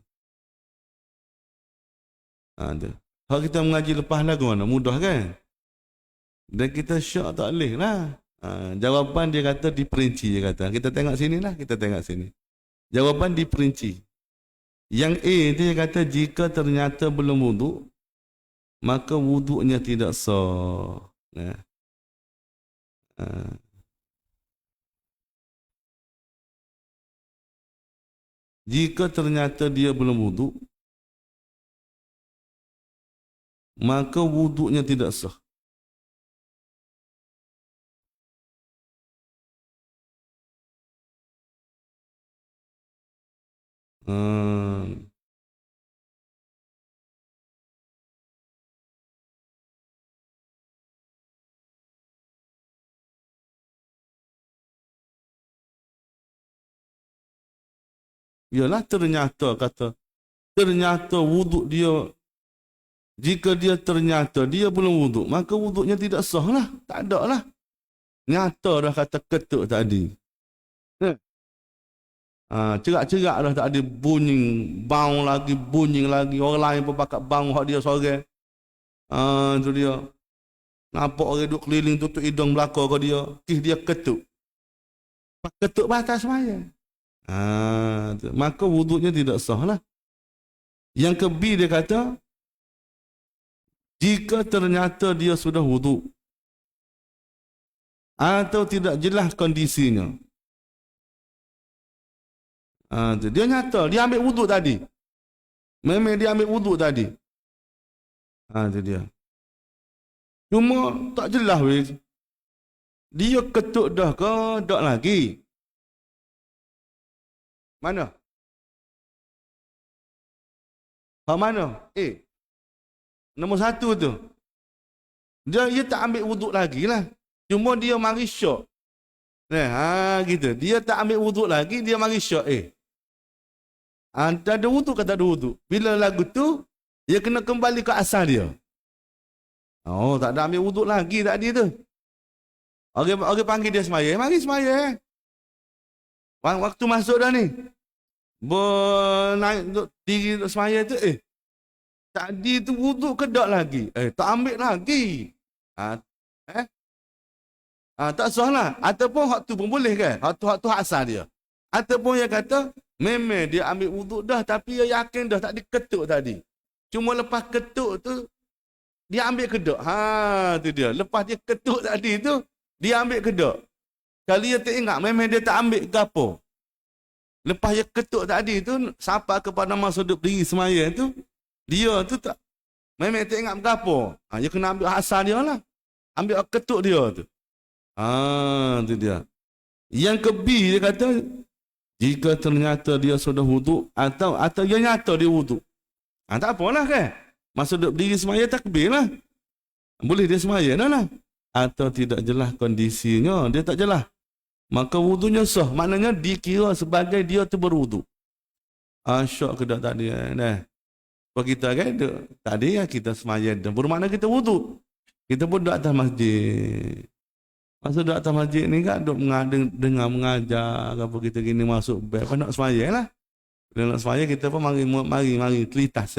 Kalau kita mengaji lepas lagu mana? Mudah kan? Dan kita syak tak boleh lah. Jawapan dia kata diperinci. Dia kata. Kita tengok sini lah. Kita tengok sini. Jawapan diperinci. Yang A dia kata jika ternyata belum wudu, maka wuduknya tidak sah. Jika ternyata dia belum wudu, maka wuduknya tidak sah. Yalah ternyata kata. Ternyata wuduk dia, jika dia ternyata dia belum wuduk, maka wuduknya tidak sah lah. Tak ada lah. Nyata dah kata ketuk tadi. Cerak-cerak dah tak ada bunyi, bau lagi, bunyi lagi. Orang lain pun pakat bau hak dia seorang. Itu dia. Nampak orang duduk keliling tutup hidung belakang ke dia. Kis dia ketuk. Ketuk batas semaya. Maka wuduknya tidak sah lah. Yang ke B dia kata, jika ternyata dia sudah wuduk atau tidak jelas kondisinya. Dia nyata, dia ambil wuduk tadi. Memang dia ambil wuduk tadi. Itu dia. Cuma tak jelas weh. Dia ketuk dah ke tak lagi? Mana? Mana? Nombor 1 tu. Dia tak ambil wuduk lagi lah. Cuma dia mari syak. Gitu. Dia tak ambil wuduk lagi, dia mari syak. Tak ada wuduk ke tak ada wuduk? Bila lagu tu, dia kena kembali ke asal dia. Tak ada ambil wuduk lagi tadi tu. Orang panggil dia semaya. Mari semaya. Waktu masuk dah ni. Naik diri semaya tu. Tadi tu wuduk ke tak lagi? Tak ambil lagi. Tak sah lah. Ataupun waktu pun boleh kan? Waktu asal dia. Ataupun dia kata, memang dia ambil wuduk dah, tapi dia yakin dah tak diketuk tadi. Cuma lepas ketuk tu, dia ambil kedok. Tu dia. Lepas dia ketuk tadi tu, dia ambil kedok. Kalau dia tak ingat, memang dia tak ambil ke apa. Lepas dia ketuk tadi tu, sampai kepada masa duduk diri semaya tu, dia tu tak, memang tak ingat ke apa. Dia kena ambil asal dia lah. Ambil ketuk dia tu. Tu dia. Yang ke B, dia kata, jika ternyata dia sudah wuduk atau dia nyata dia wuduk. Tak apalah kan. Masa duduk berdiri semaya takbir lah. Boleh dia semaya dah lah. Atau tidak jelas kondisinya, dia tak jelas. Maka wudunya sah. Maknanya dikira sebagai dia tu berwuduk. Syak ke tak tadi. Kalau kita kan, tadi kita semaya dah. Bermakna kita wuduk. Kita pun duduk atas masjid. Masa duduk atas masjid ni kan duduk dengar mengajar apa kita gini masuk beg apa nak semaya lah. Bila nak semaya kita pun mari telitas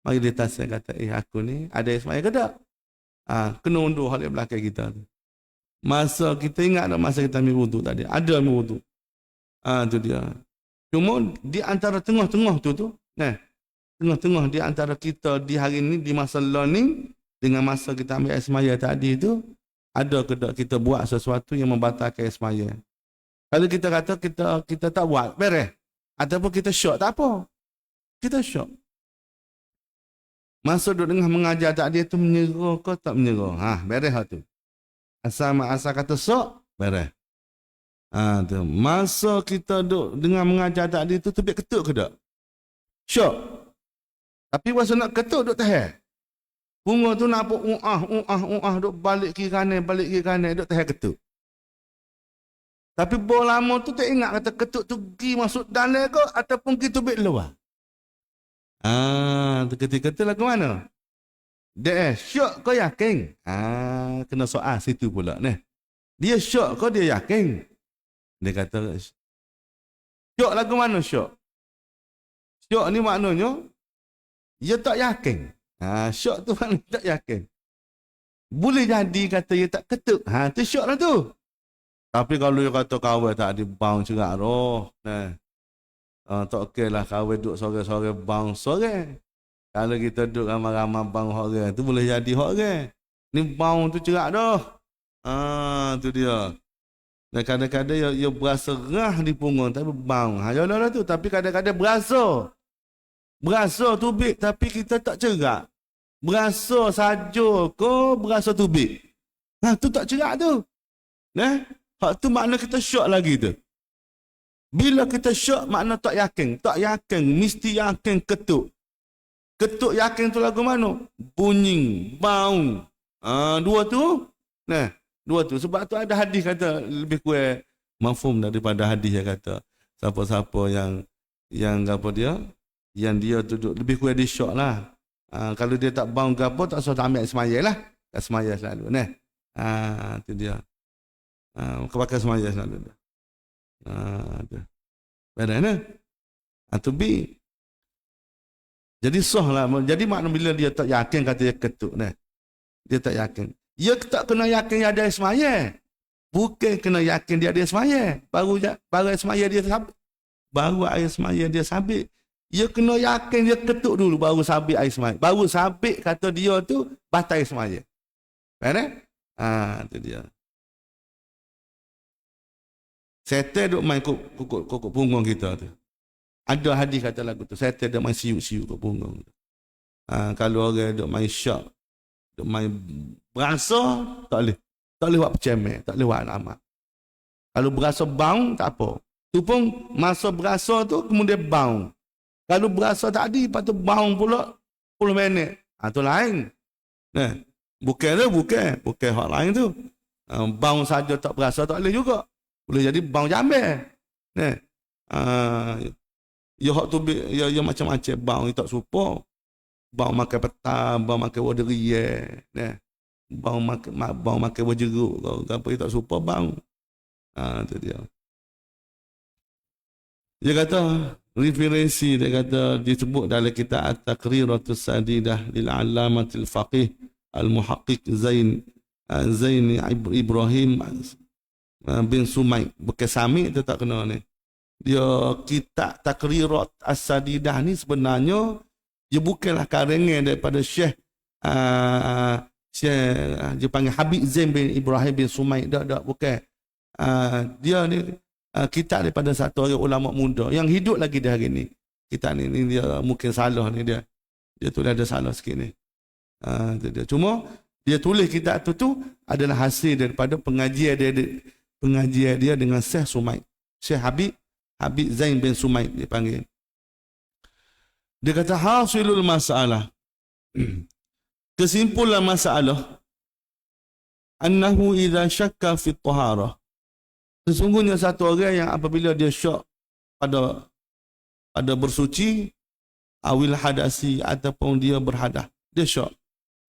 mari telitas kata aku ni ada semaya ke tak? Kena undur hal belakang kita tu. Masa kita ingat tak masa kita ambil wuduk tadi, ada ambil wuduk. Tu dia. Cuma di antara tengah-tengah tu tengah-tengah di antara kita di hari ni, di masa learning, dengan masa kita ambil air semaya tadi tu, ada ke tak kita buat sesuatu yang membatalkan air semaya? Kalau kita kata kita tak buat, beres. Ataupun kita syok, tak apa. Kita syok. Masa duduk tengah mengajar tadi tu menyerah ke tak menyerah? Beres lah tu. Asal kata sok, beres. Tu. Masa kita duduk dengan mengajar tadi tu terbit ketuk ke tak? Syok. Tapi masa nak ketuk duduk tahan. Bunga tu nak apa duk balik kiri kanan, duk tahan ketuk. Tapi bola lama tu tak ingat kata ketuk tu pergi masuk dalam ke ataupun pergi tubik luar. Ketika tu lagu mana? Dia syok kau yakin? Kena soal situ pula ni. Dia syok kau dia yakin? Dia kata syok lagu mana syok? Syok ni maknanya dia tak yakin. Syok tu maknanya tak yakin. Boleh jadi kata dia tak ketuk. Tu syok lah tu. Tapi kalau dia kata kawan tak ada bang cerak roh. Tak okey lah kawan duduk sore-sore bang sore. Kalau kita duduk ramai-ramai bang orang tu boleh jadi orang. Ni bang tu cerak dah. Tu dia. Dan kadang-kadang dia berasa rah di punggung tapi bang. Yalah tu. Tapi kadang-kadang berasa. Berasa tubik tapi kita tak cerak. Berasa saja ke berasa tubik. Tu tak cerak tu. Hak tu makna kita syok lagi tu. Bila kita syok makna tak yakin. Tak yakin. Mesti yakin ketuk. Ketuk yakin tu lagu mana? Bunyi. Bau. Dua tu. Dua tu. Sebab tu ada hadis kata lebih kurang mafhum daripada hadis yang kata. Siapa-siapa yang apa dia? Yang dia duduk lebih kurang dia syok lah. Kalau dia tak bau ke apa tak usah ambil semaya lah. Tak semaya selalu. Tu dia. Kau pakai semaya selalu. Badan tu B. Jadi sah lah. Jadi makna bila dia tak yakin kata dia ketuk. Dia tak yakin. Dia tak kena yakin dia ada semaya. Bukan kena yakin dia ada semaya. Baru air semaya dia sabit. Baru air semaya dia sabit. Dia kena yakin dia ketuk dulu baru sabit air semaya. Baru sabit kata dia tu batal air semaya. Badan? Tu dia. Setan duk main kokok punggung kita tu. Ada hadis kata lagu tu. Setan duk main siuk-siuk kat punggung tu. Kalau orang duk main syak, duk main berasa, tak boleh. Tak boleh buat percemek, tak boleh buat amat. Kalau berasa bau, tak apa. Tu pun masa berasa tu kemudian bau. Kalau berasa tadi, lepas tu bau pula 10 minit. Tu lain. Bukan hak lain tu. Bau saja tak berasa tak boleh juga. Boleh jadi bau jambil. Ya hak tu ya macam-macam bau ni tak serupa. Bau makan petang, bau makan wadri bau makan wajeruk apa tak serupa bau. Tu dia. Dia kata referensi dia kata disebut dalam kitab At-Taqriratus Sadidah lil Allamatil Faqih Al-Muhaqqiq Zain Ibrahim bin Sumai. Bukan Sami tu tak kena ni. Dia kitab Taqrirat As-Sadidah ni sebenarnya dia bukanlah karangan daripada Syekh dia panggil Habib Zain bin Ibrahim bin Sumai. Tak bukan. Dia ni kitab daripada satu orang ulama muda yang hidup lagi di hari ni. Kitab ni dia mungkin salah ni dia tulis ada salah sikit ni. Dia. Cuma dia tulis kitab tu adalah hasil daripada pengajian dia dengan Syekh Sumai. Syekh Habib Zain bin Sumai dia panggil. Dia kata hasilul masalah. Kesimpulan masalah annahu idza syakka fi taharah. Sesungguhnya satu orang yang apabila dia syak pada bersuci awil hadasi ataupun dia berhadas. Dia syak.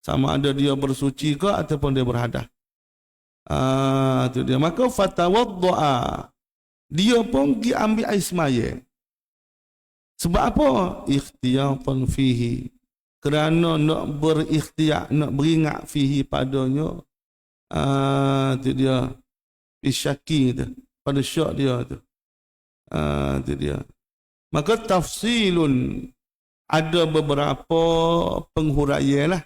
Sama ada dia bersuci ke ataupun dia berhadas. Tu dia. Maka fatawadda'a. Dia pun pergi ambil air semaya. Sebab apa? Ikhtiyatan fihi. Kerana nak berikhtiar, nak beringat fihi padanya. Tu dia. Isyaki tu. Pada syak dia tu. Tu dia. Maka tafsilun ada beberapa penghuraian lah.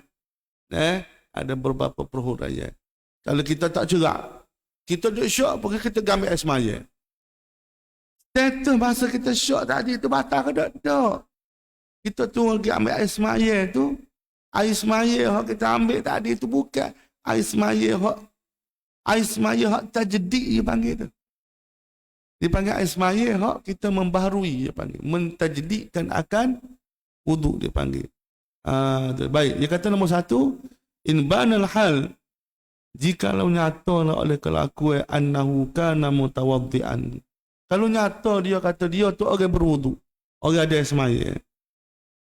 Ada beberapa penghuraian. Kalau kita tak cerak, kita duduk syok, pergi kita ambil air semaya. Status masa kita syok tadi tu batal ke tak? Kita tu pergi ambil air semaya tu, air semaya yang kita ambil tadi tu bukan air semaya hak tajdik dia panggil tu. Dia panggil air semaya hak kita membaharui, dia panggil mentajdikkan akan wuduk, dia panggil. Baik, dia kata nombor 1, in banal hal, jikalau nyata oleh kelakuan annahu kana mutawaddian. Kalau nyata dia kata dia tu orang berwuduk, orang ada air semaya,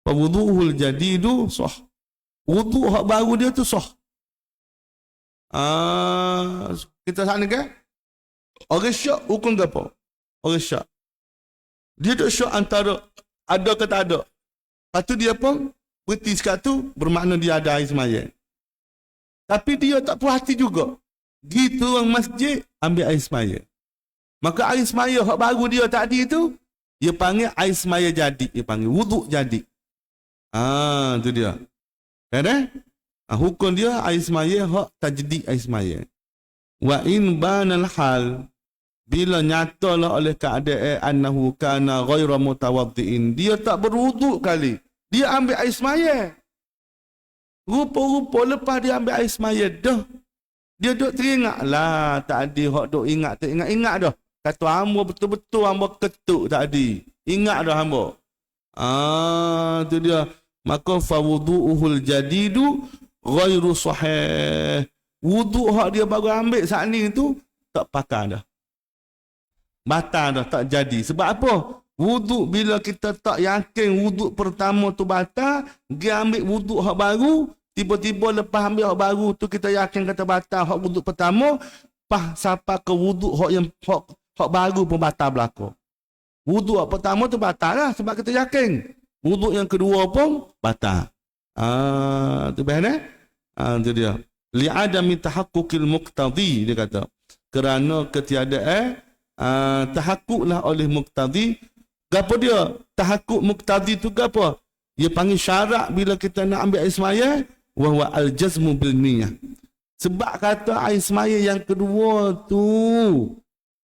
fa wudu'ul jadidu sah. Wuduk hak baru dia tu sah. Kita sana kan? Orang syak hukum ke apa? Orang syak. Dia duk syak antara ada ke tak ada. Lepas tu dia pun berhenti sekat tu, bermakna dia ada air semaya. Tapi dia tak puas hati juga. Gitu orang masjid, ambil air semaya. Maka air semaya hak baru dia tadi tu, dia panggil air semaya jadi. Dia panggil wuduk jadi. Tu dia. Kan? Hukum dia air semaya hak tajdik air semaya. Wa in banal hal, bila nyatalah oleh keadaan annahu kana ghairu mutawaddiin, dia tak berwuduk kali, dia ambil air semaya. Rupa-rupa lepas dia ambil air semaya dah, dia duk teringat lah tadi hak duk ingat dah. Kata hamba betul-betul hamba ketuk tadi. Ingat dah hamba. Tu dia. Maka fa wudu'uhul jadidu ghairu sahih. Wuduk hak dia baru ambil saat ni tu tak pakai dah. Batal dah, tak jadi. Sebab apa? Wuduk bila kita tak yakin wuduk pertama tu batal, dia ambil wuduk hak baru, tiba-tiba lepas ambil hak baru tu kita yakin kata batal hak wuduk pertama, sampai ke wuduk hak yang hak baru pun batal berlaku. Wuduk hak pertama tu batal lah sebab kita yakin. Wuduk yang kedua pun batal. Tu bahan tu dia. Li'adami tahakkukil muqtadi, dia kata. Kerana ketiadaan tahakkuklah oleh muqtadi. Gapo dia? Tahakkuk muqtadi tu gapo? Dia panggil syarat bila kita nak ambil air semaya, wa huwa al-jazmu bil niyyah. Sebab kata air semaya yang kedua tu,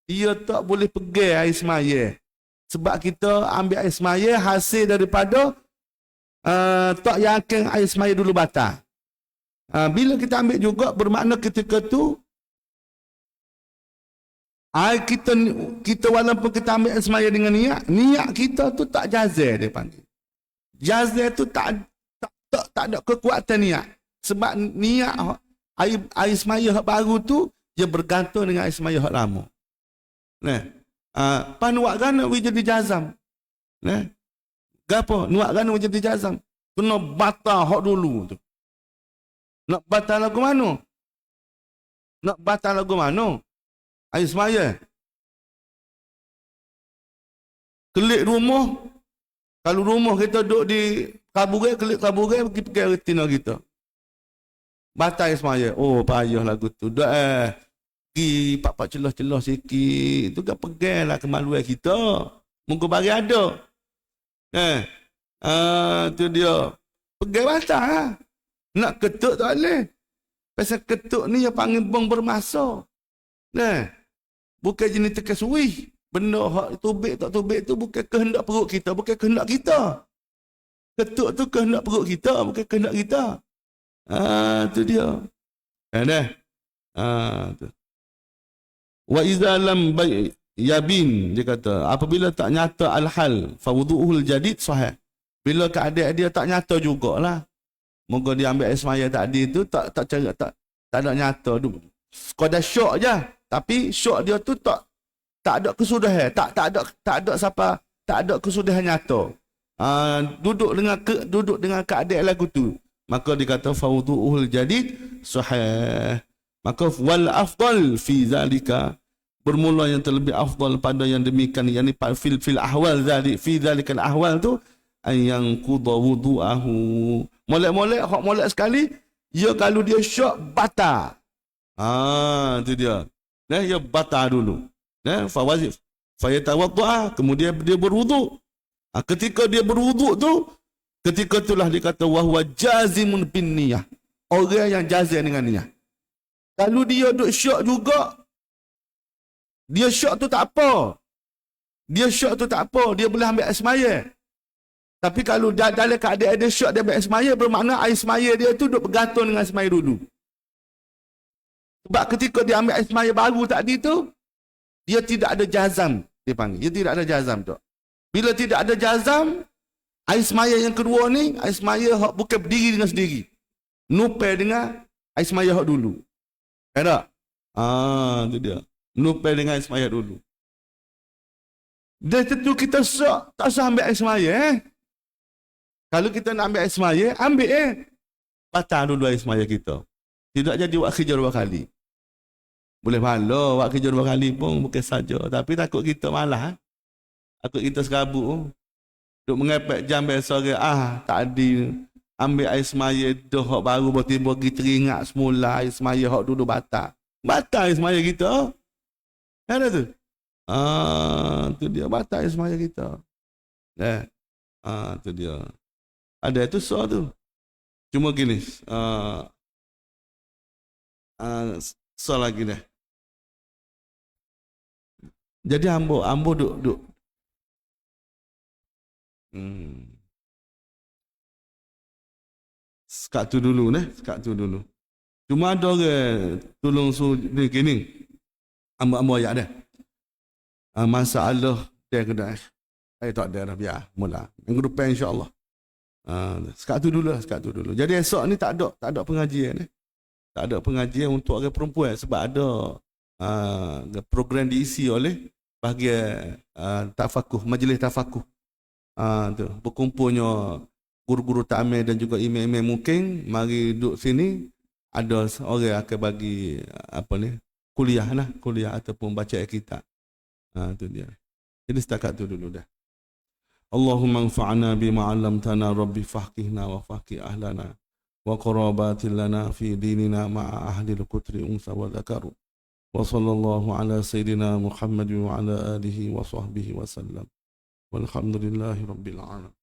dia tak boleh pegang air semaya. Sebab kita ambil air semaya hasil daripada tak yakin air semaya dulu batal. Bila kita ambil juga bermakna ketika tu air kita walaupun kita ambil air semaya dengan niat kita tu tak jazah, dia panggil. Jazah tu tak ada kekuatan niat. Sebab niat air semaya hak baru tu dia bergantung dengan air semaya hak lama. Pas nuak gana we jadi jazam. Gapo? Nuak gana we jadi jazam. Kena batal hak dulu tu. Nak batal lagu mana? Nak batal lagu mana? Air semaya. Kelik rumah. Kalau rumah kita duduk di kaburai, kelik kaburai, pergi pakai retina kita. Batal air semaya. Oh, payah lagu tu. Dah pergi pak-pak celah-celah sikit. Itu kan peganglah kemaluan kita. Muka bagi ada. Tu dia. Pegang batal lah. Nak ketuk tak boleh. Pasal ketuk ni yang panggil bong bermasa. Bukan jenis terkesui. Benda hak tubik tak tubik tu bukan kehendak perut kita, bukan kehendak kita. Ketuk tu kehendak perut kita, bukan kehendak kita. Tu dia. Tu. Wa iza lam yabin, dia kata, apabila tak nyata al-hal, fa wudu'uhul jadid sahih. Bila keadaan dia tak nyata jugalah. Moga dia ambil air semaya tadi tu tak ada nyata tu. Sekadar syok je. Tapi syok dia tu tak ada kesudahan, tak ada siapa, tak ada kesudahan nyata. Duduk dengan keadaan lagu tu. Maka dikata fawdu'ul jadid sahih. Maka wal afdal fi zalika, bermula yang terlebih afdal pada yang demikian, yakni fil ahwal zalik, fi zalikal ahwal tu yang qudha wudu'ahu. Molek-molek, hak molek sekali, ya kalau dia syok batal. Itu dia. Ya batal dulu. Fawazif. Fayatawaddu'a, kemudian dia berwuduk. Ketika dia berwuduk tu, Ketika itulah dikata wahwa jazimun bin niyah. Orang yang jazim dengan niyah. Kalau dia duk syok juga, dia syok tu tak apa. Dia syok tu tak apa, dia boleh ambil air semaya. Tapi kalau dalam keadaan dia syok dia ambil air semaya, bermakna air semaya dia tu duk bergantung dengan semaya dulu. Sebab ketika dia ambil air semaya baru tadi tu, dia tidak ada jazam, dia panggil. Dia tidak ada jazam tu. Bila tidak ada jazam, air semaya yang kedua ni, air semaya hak bukan berdiri dengan sendiri. Nupel dengan air semaya hak dulu. Tak? Itu dia. Nupel dengan air semaya dulu. Dia tentu kita tak usah ambil air semaya. Kalau kita nak ambil air semaya, ambil batal dulu air semaya kita. Tidak jadi buat kerja 2 kali. Boleh malu buat kerja 2 kali pun bukan saja. Tapi takut kita malas. Takut kita serabut. Duk mengepek jam besok ke, tak ada. Ambil air semaya tu hak baru tiba-tiba kita teringat semula air semaya hak dulu batal. Batal air semaya kita. Ada tu. Tu dia batal air semaya kita. Tu dia. Ada tu soal tu. Cuma gini. Soal lagi dah. Jadi ambo duk. Sekat tu dulu. Cuma ada orang tolong ni gini. Ambo ayat dah. Masalah dia kena. Tak ada dah biar mula. Minggu depan insya-Allah. Sekat tu dulu. Jadi esok ni tak ada pengajian ni. Tak ada pengajian untuk orang perempuan sebab ada program diisi oleh bahagian tafakuh, majlis tafakuh. Tu berkumpulnya guru-guru takmir dan juga imam-imam mungkin mari duduk sini, ada orang akan bagi kuliah ataupun baca kitab. Tu dia. Jadi setakat tu dulu dah. Allahumma anfa'na bima 'allamtana rabbi fahqihna wa fahqih ahlana wa qarabatil lana fi dinina ma'a ahli al-qutri unsa wa dzakaru. Wa sallallahu ala sayyidina Muhammad wa ala alihi wa sahbihi wa sallam. Walhamdulillahi rabbil alamin.